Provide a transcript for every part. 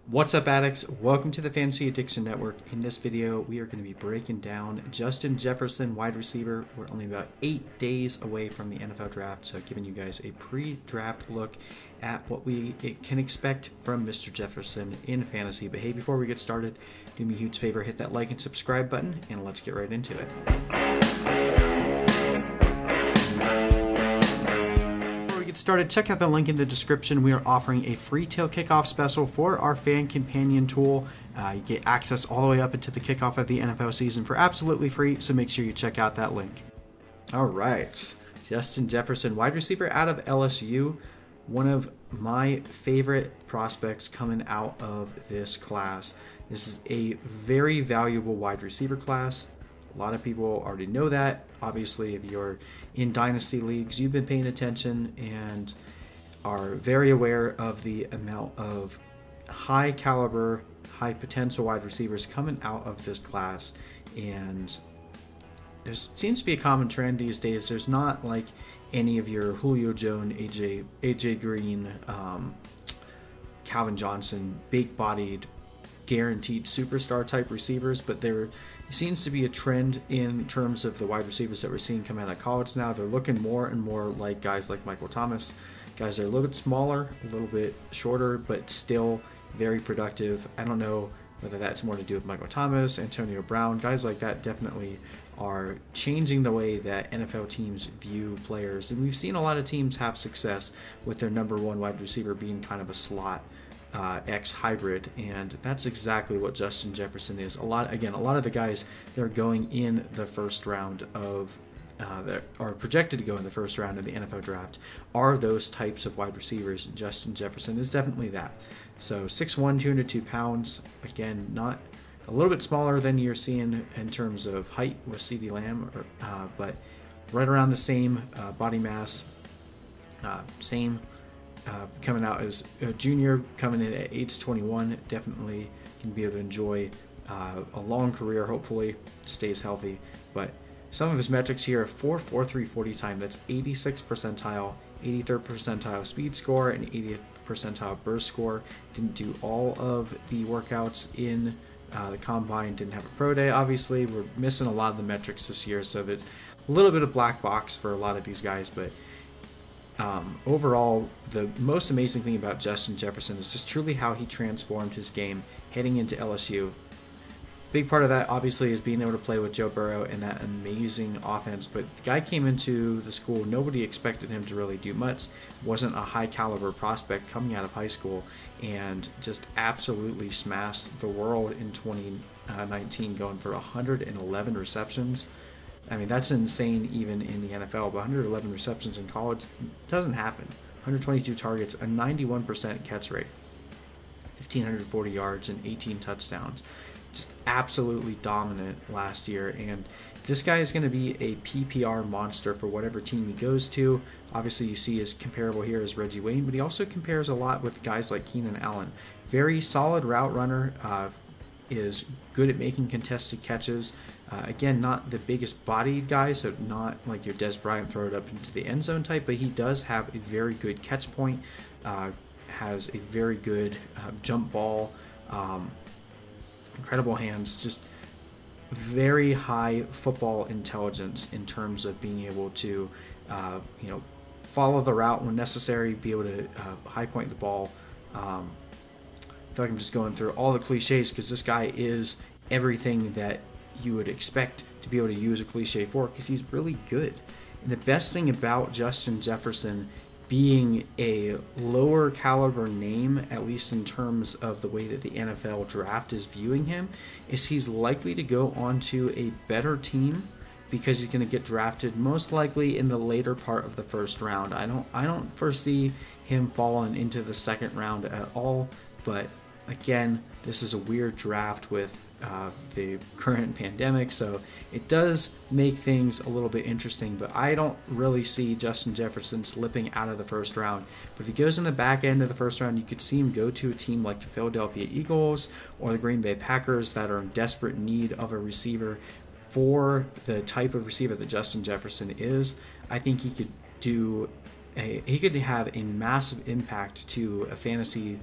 What's up, addicts? Welcome to the Fantasy Addiction Network. In this video, we are going to be breaking down Justin Jefferson, wide receiver. We're only about 8 days away from the NFL draft, so giving you guys a pre-draft look at what we can expect from Mr. Jefferson in fantasy. But hey, before we get started, do me a huge favor, hit that like and subscribe button, and let's get right into it. Started, check out the link in the description. We are offering a free till kickoff special for our fan companion tool. You get access all the way up into the kickoff of the NFL season for absolutely free, so make sure you check out that link. All right, Justin Jefferson, wide receiver out of LSU, one of my favorite prospects coming out of this class. This is a very valuable wide receiver class. A lot of people already know that. Obviously, if you're in dynasty leagues, you've been paying attention and are very aware of the amount of high caliber, high potential wide receivers coming out of this class. And there seems to be a common trend these days. There's not like any of your Julio Jones, AJ Green, Calvin Johnson, big-bodied, guaranteed superstar type receivers, but there seems to be a trend in terms of the wide receivers that we're seeing come out of college now. They're looking more and more like guys like Michael Thomas, guys that are a little bit smaller, a little bit shorter, but still very productive. I don't know whether that's more to do with Michael Thomas, Antonio Brown. Guys like that definitely are changing the way that NFL teams view players, and we've seen a lot of teams have success with their number one wide receiver being kind of a slot X hybrid, and that's exactly what Justin Jefferson is. A lot of the guys that are going in the first round of that are projected to go in the first round of the NFL draft are those types of wide receivers. Justin Jefferson is definitely that. So 6'1", 202 pounds. Again, not a little bit smaller than you're seeing in terms of height with CeeDee Lamb, but right around the same body mass, same. Coming out as a junior, coming in at age 21, definitely can be able to enjoy a long career, hopefully stays healthy. But some of his metrics here are 4.43 40 time, that's 86th percentile, 83rd percentile speed score, and 80th percentile burst score. Didn't do all of the workouts in the combine, didn't have a pro day, obviously. We're missing a lot of the metrics this year, so there's a little bit of black box for a lot of these guys, but overall, the most amazing thing about Justin Jefferson is just truly how he transformed his game heading into LSU. Big part of that, obviously, is being able to play with Joe Burrow and that amazing offense. But the guy came into the school, nobody expected him to really do much. Wasn't a high caliber prospect coming out of high school, and just absolutely smashed the world in 2019, going for 111 receptions. I mean, that's insane even in the NFL, but 111 receptions in college doesn't happen. 122 targets, a 91% catch rate, 1,540 yards, and 18 touchdowns. Just absolutely dominant last year, and this guy is going to be a PPR monster for whatever team he goes to. Obviously, you see his comparable here is Reggie Wayne, but he also compares a lot with guys like Keenan Allen. Very solid route runner, is good at making contested catches. Again, not the biggest bodied guy, so not like your Des Bryant throw it up into the end zone type, but he does have a very good catch point, has a very good jump ball, incredible hands, just very high football intelligence in terms of being able to, follow the route when necessary, be able to high point the ball. I feel like I'm just going through all the cliches because this guy is everything that you would expect to be able to use a cliche for, because he's really good. And the best thing about Justin Jefferson being a lower caliber name, at least in terms of the way that the NFL draft is viewing him, is he's likely to go on to a better team because he's going to get drafted most likely in the later part of the first round. I don't foresee him falling into the second round at all, but again, this is a weird draft with the current pandemic, so it does make things a little bit interesting, but I don't really see Justin Jefferson slipping out of the first round. But if he goes in the back end of the first round, you could see him go to a team like the Philadelphia Eagles or the Green Bay Packers that are in desperate need of a receiver for the type of receiver that Justin Jefferson is. I think he could have a massive impact to a fantasy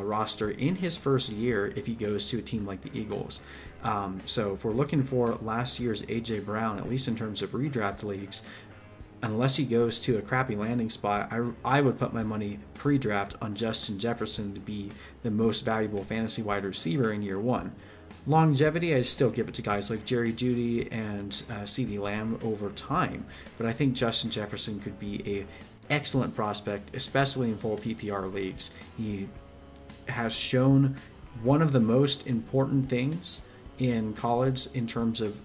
roster in his first year if he goes to a team like the Eagles. So if we're looking for last year's A.J. Brown, at least in terms of redraft leagues, unless he goes to a crappy landing spot, I would put my money pre-draft on Justin Jefferson to be the most valuable fantasy wide receiver in year one. Longevity, I still give it to guys like Jerry Jeudy and CeeDee Lamb over time, but I think Justin Jefferson could be a excellent prospect, especially in full PPR leagues. He has shown one of the most important things in college in terms of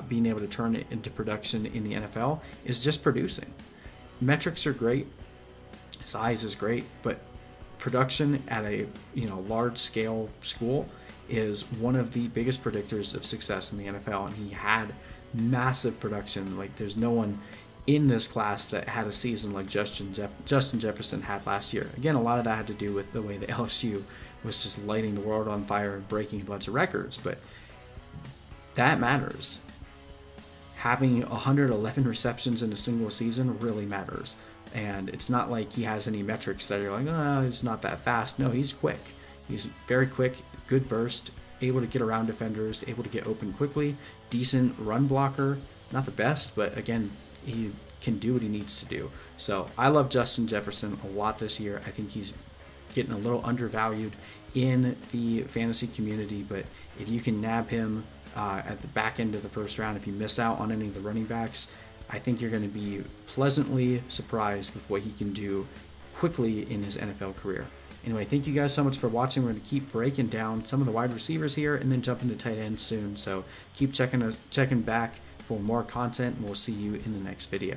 being able to turn it into production in the NFL is just producing. Metrics are great, size is great, but production at a large scale school is one of the biggest predictors of success in the NFL, and he had massive production. Like, there's no one in this class that had a season like Justin Jefferson had last year. Again, a lot of that had to do with the way the LSU was just lighting the world on fire and breaking a bunch of records, but that matters. Having 111 receptions in a single season really matters, and it's not like he has any metrics that you're like, oh, he's not that fast. No, he's quick. He's very quick, good burst, able to get around defenders, able to get open quickly, decent run blocker. Not the best, but again, he can do what he needs to do. So I love Justin Jefferson a lot this year. I think he's getting a little undervalued in the fantasy community, but if you can nab him at the back end of the first round, if you miss out on any of the running backs, I think you're going to be pleasantly surprised with what he can do quickly in his NFL career. Anyway, thank you guys so much for watching. We're going to keep breaking down some of the wide receivers here and then jump into tight ends soon. So keep checking back for more content, and we'll see you in the next video.